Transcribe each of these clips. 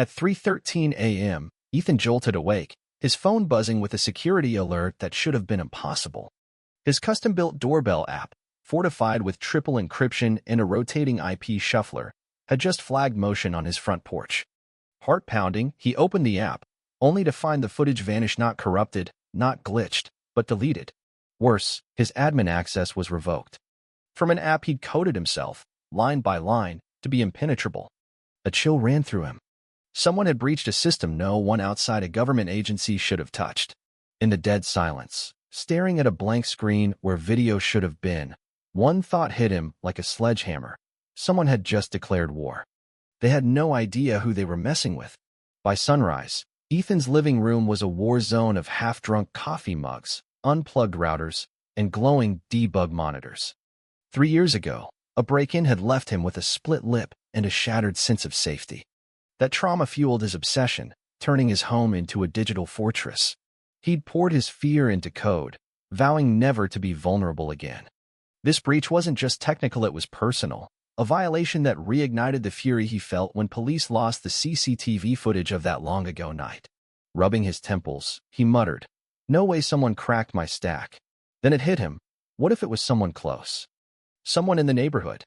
At 3:13 a.m., Ethan jolted awake, his phone buzzing with a security alert that should have been impossible. His custom-built Doorbell app, fortified with triple encryption and a rotating IP shuffler, had just flagged motion on his front porch. Heart pounding, he opened the app, only to find the footage vanish, not corrupted, not glitched, but deleted. Worse, his admin access was revoked. From an app he'd coded himself, line by line, to be impenetrable. A chill ran through him. Someone had breached a system no one outside a government agency should have touched. In the dead silence, staring at a blank screen where video should have been, one thought hit him like a sledgehammer. Someone had just declared war. They had no idea who they were messing with. By sunrise, Ethan's living room was a war zone of half-drunk coffee mugs, unplugged routers, and glowing debug monitors. 3 years ago, a break-in had left him with a split lip and a shattered sense of safety. That trauma fueled his obsession, turning his home into a digital fortress. He'd poured his fear into code, vowing never to be vulnerable again. This breach wasn't just technical, it was personal, a violation that reignited the fury he felt when police lost the CCTV footage of that long-ago night. Rubbing his temples, he muttered, "No way someone cracked my stack." Then it hit him. What if it was someone close? Someone in the neighborhood?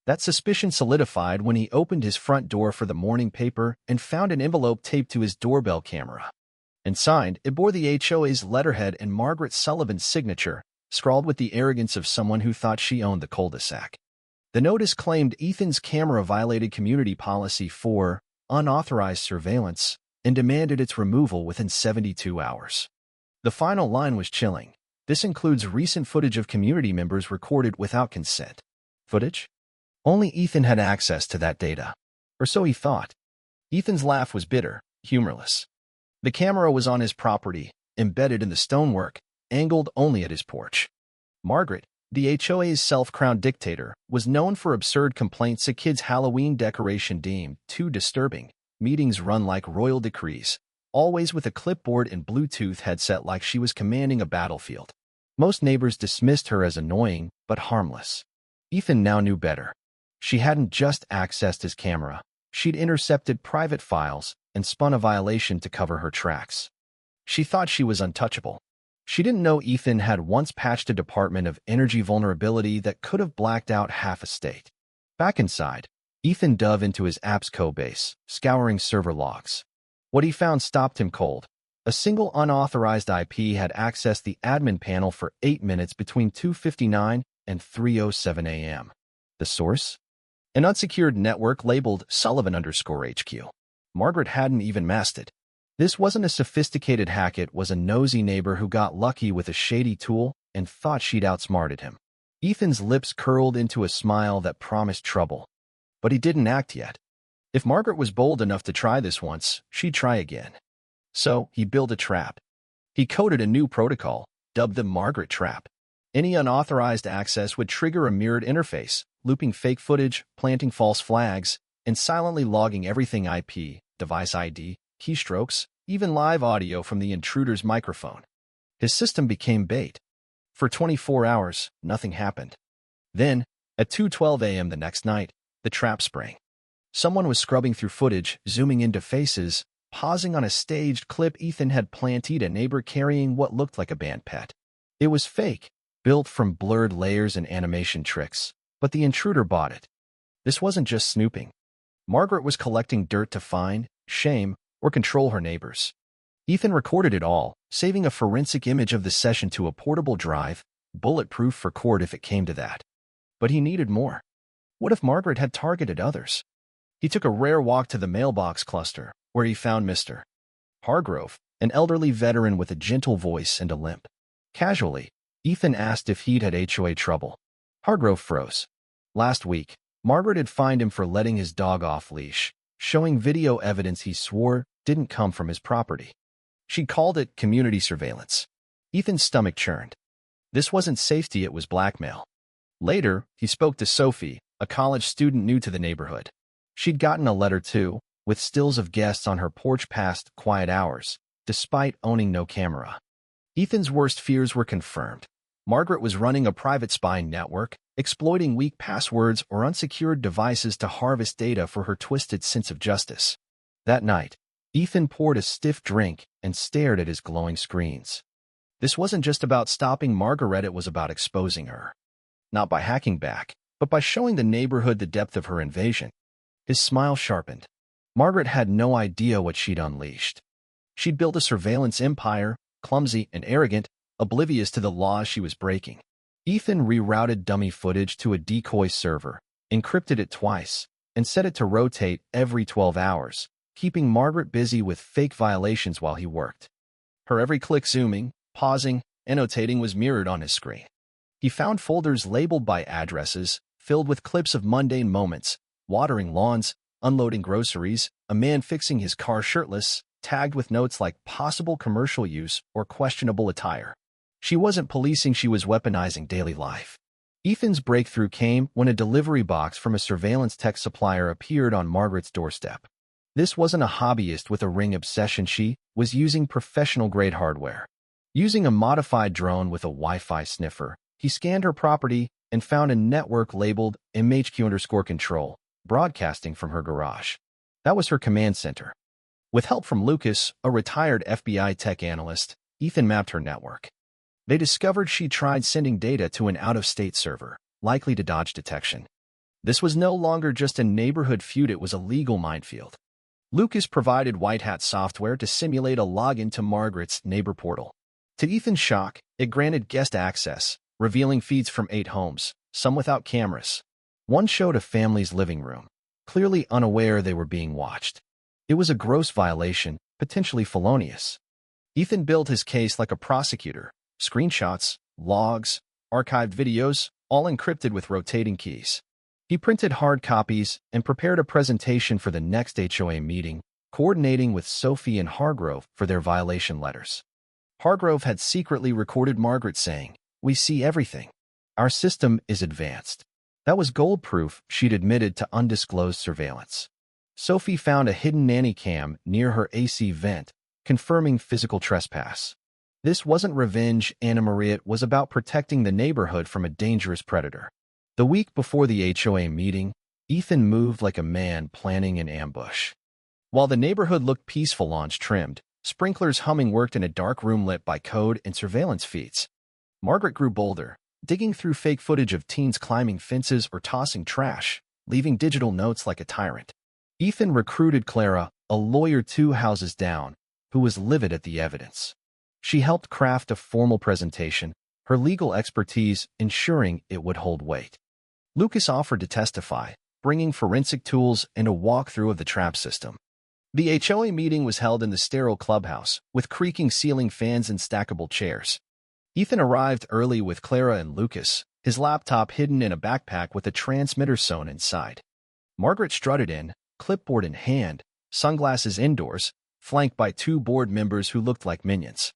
That suspicion solidified when he opened his front door for the morning paper and found an envelope taped to his doorbell camera. And signed, it bore the HOA's letterhead and Margaret Sullivan's signature, scrawled with the arrogance of someone who thought she owned the cul-de-sac. The notice claimed Ethan's camera violated community policy for unauthorized surveillance and demanded its removal within 72 hours. The final line was chilling. This includes recent footage of community members recorded without consent. Footage? Only Ethan had access to that data. Or so he thought. Ethan's laugh was bitter, humorless. The camera was on his property, embedded in the stonework, angled only at his porch. Margaret, the HOA's self-crowned dictator, was known for absurd complaints a kid's Halloween decoration deemed too disturbing, meetings run like royal decrees, always with a clipboard and Bluetooth headset like she was commanding a battlefield. Most neighbors dismissed her as annoying, but harmless. Ethan now knew better. She hadn't just accessed his camera. She'd intercepted private files and spun a violation to cover her tracks. She thought she was untouchable. She didn't know Ethan had once patched a Department of Energy vulnerability that could have blacked out half a state. Back inside, Ethan dove into his app's codebase, scouring server logs. What he found stopped him cold. A single unauthorized IP had accessed the admin panel for 8 minutes between 2:59 and 3:07 a.m. The source? An unsecured network labeled Sullivan_HQ. Margaret hadn't even masked it. This wasn't a sophisticated hack, it was a nosy neighbor who got lucky with a shady tool and thought she'd outsmarted him. Ethan's lips curled into a smile that promised trouble. But he didn't act yet. If Margaret was bold enough to try this once, she'd try again. So he built a trap. He coded a new protocol, dubbed the Margaret Trap. Any unauthorized access would trigger a mirrored interface, looping fake footage, planting false flags, and silently logging everything: IP, device ID, keystrokes, even live audio from the intruder's microphone. His system became bait. For 24 hours, nothing happened. Then, at 2:12 a.m. the next night, the trap sprang. Someone was scrubbing through footage, zooming into faces, pausing on a staged clip Ethan had planted a neighbor carrying what looked like a band pet. It was fake, built from blurred layers and animation tricks, but the intruder bought it. This wasn't just snooping. Margaret was collecting dirt to find, shame, or control her neighbors. Ethan recorded it all, saving a forensic image of the session to a portable drive, bulletproof for court if it came to that. But he needed more. What if Margaret had targeted others? He took a rare walk to the mailbox cluster, where he found Mr. Hargrove, an elderly veteran with a gentle voice and a limp. Casually, Ethan asked if he'd had HOA trouble. Hargrove froze. Last week, Margaret had fined him for letting his dog off leash, showing video evidence he swore didn't come from his property. She called it community surveillance. Ethan's stomach churned. This wasn't safety, it was blackmail. Later, he spoke to Sophie, a college student new to the neighborhood. She'd gotten a letter too, with stills of guests on her porch past quiet hours, despite owning no camera. Ethan's worst fears were confirmed. Margaret was running a private spying network, exploiting weak passwords or unsecured devices to harvest data for her twisted sense of justice. That night, Ethan poured a stiff drink and stared at his glowing screens. This wasn't just about stopping Margaret, it was about exposing her. Not by hacking back, but by showing the neighborhood the depth of her invasion. His smile sharpened. Margaret had no idea what she'd unleashed. She'd built a surveillance empire, clumsy and arrogant, oblivious to the laws she was breaking. Ethan rerouted dummy footage to a decoy server, encrypted it twice, and set it to rotate every 12 hours, keeping Margaret busy with fake violations while he worked. Her every click zooming, pausing, annotating was mirrored on his screen. He found folders labeled by addresses, filled with clips of mundane moments, watering lawns, unloading groceries, a man fixing his car shirtless, tagged with notes like possible commercial use or questionable attire. She wasn't policing, she was weaponizing daily life. Ethan's breakthrough came when a delivery box from a surveillance tech supplier appeared on Margaret's doorstep. This wasn't a hobbyist with a ring obsession, she was using professional-grade hardware. Using a modified drone with a Wi-Fi sniffer, he scanned her property and found a network labeled MHQ_control, broadcasting from her garage. That was her command center. With help from Lucas, a retired FBI tech analyst, Ethan mapped her network. They discovered she tried sending data to an out-of-state server, likely to dodge detection. This was no longer just a neighborhood feud, it was a legal minefield. Lucas provided white hat software to simulate a login to Margaret's neighbor portal. To Ethan's shock, it granted guest access, revealing feeds from 8 homes, some without cameras. One showed a family's living room, clearly unaware they were being watched. It was a gross violation, potentially felonious. Ethan built his case like a prosecutor. Screenshots, logs, archived videos, all encrypted with rotating keys. He printed hard copies and prepared a presentation for the next HOA meeting, coordinating with Sophie and Hargrove for their violation letters. Hargrove had secretly recorded Margaret saying, "We see everything. Our system is advanced." That was gold proof she'd admitted to undisclosed surveillance. Sophie found a hidden nanny cam near her AC vent, confirming physical trespass. This wasn't revenge, Anna Maria, it was about protecting the neighborhood from a dangerous predator. The week before the HOA meeting, Ethan moved like a man planning an ambush. While the neighborhood looked peaceful, lawns trimmed, sprinklers humming, worked in a dark room lit by code and surveillance feeds. Margaret grew bolder, digging through fake footage of teens climbing fences or tossing trash, leaving digital notes like a tyrant. Ethan recruited Clara, a lawyer 2 houses down, who was livid at the evidence. She helped craft a formal presentation, her legal expertise ensuring it would hold weight. Lucas offered to testify, bringing forensic tools and a walkthrough of the trap system. The HOA meeting was held in the sterile clubhouse, with creaking ceiling fans and stackable chairs. Ethan arrived early with Clara and Lucas, his laptop hidden in a backpack with a transmitter sewn inside. Margaret strutted in, clipboard in hand, sunglasses indoors, flanked by 2 board members who looked like minions.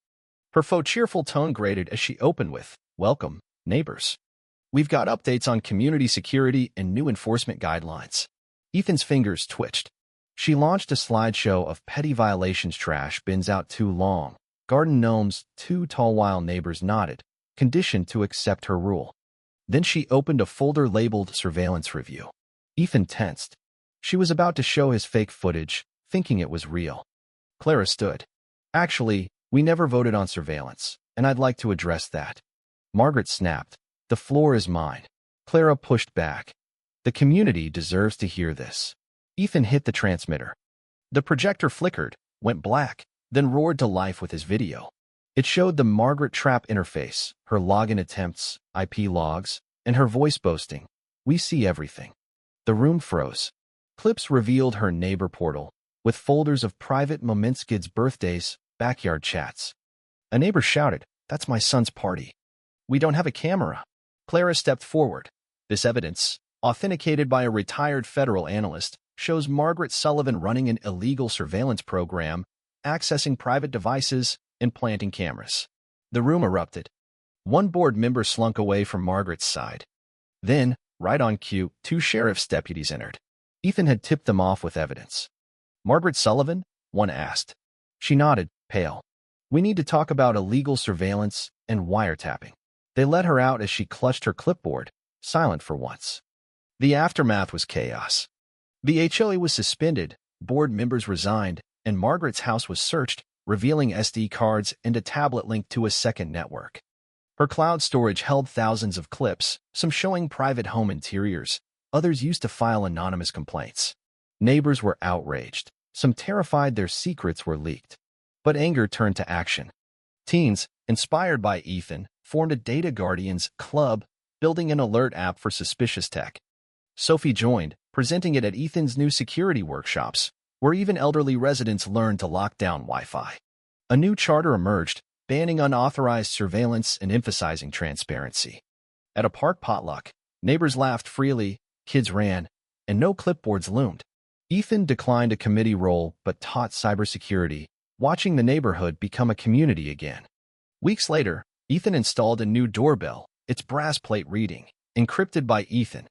Her faux cheerful tone grated as she opened with, "Welcome, neighbors. We've got updates on community security and new enforcement guidelines." Ethan's fingers twitched. She launched a slideshow of petty violations, trash bins out too long, garden gnomes too tall, while neighbors nodded, conditioned to accept her rule. Then she opened a folder labeled Surveillance Review. Ethan tensed. She was about to show his fake footage, thinking it was real. Clara stood. "Actually, we never voted on surveillance, and I'd like to address that." Margaret snapped. "The floor is mine." Clara pushed back. "The community deserves to hear this." Ethan hit the transmitter. The projector flickered, went black, then roared to life with his video. It showed the Margaret Trap interface, her login attempts, IP logs, and her voice boasting, "We see everything." The room froze. Clips revealed her neighbor portal, with folders of private moments, kids' birthdays, backyard chats. A neighbor shouted, "That's my son's party." "We don't have a camera." Clara stepped forward. This evidence, authenticated by a retired federal analyst, shows Margaret Sullivan running an illegal surveillance program, accessing private devices, and planting cameras. The room erupted. One board member slunk away from Margaret's side. Then, right on cue, 2 sheriff's deputies entered. Ethan had tipped them off with evidence. "Margaret Sullivan?" one asked. She nodded, pale. "We need to talk about illegal surveillance and wiretapping." They let her out as she clutched her clipboard, silent for once. The aftermath was chaos. The HOA was suspended, Board members resigned, and Margaret's house was searched, revealing SD cards and a tablet linked to a second network. Her cloud storage held thousands of clips, some showing private home interiors, others used to file anonymous complaints. Neighbors were outraged, some terrified their secrets were leaked. But anger turned to action. Teens, inspired by Ethan, formed a Data Guardians Club, building an alert app for suspicious tech. Sophie joined, presenting it at Ethan's new security workshops, where even elderly residents learned to lock down Wi-Fi. A new charter emerged, banning unauthorized surveillance and emphasizing transparency. At a park potluck, neighbors laughed freely, kids ran, and no clipboards loomed. Ethan declined a committee role but taught cybersecurity, watching the neighborhood become a community again. Weeks later, Ethan installed a new doorbell, its brass plate reading, encrypted by Ethan.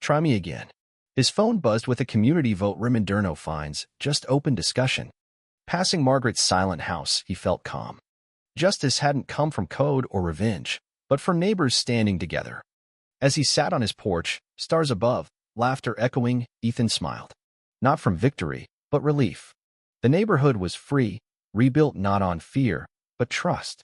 Try me again. His phone buzzed with a community vote. Riminderno finds, just open discussion. Passing Margaret's silent house, he felt calm. Justice hadn't come from code or revenge, but from neighbors standing together. As he sat on his porch, stars above, laughter echoing, Ethan smiled. Not from victory, but relief. The neighborhood was free, rebuilt not on fear, but trust.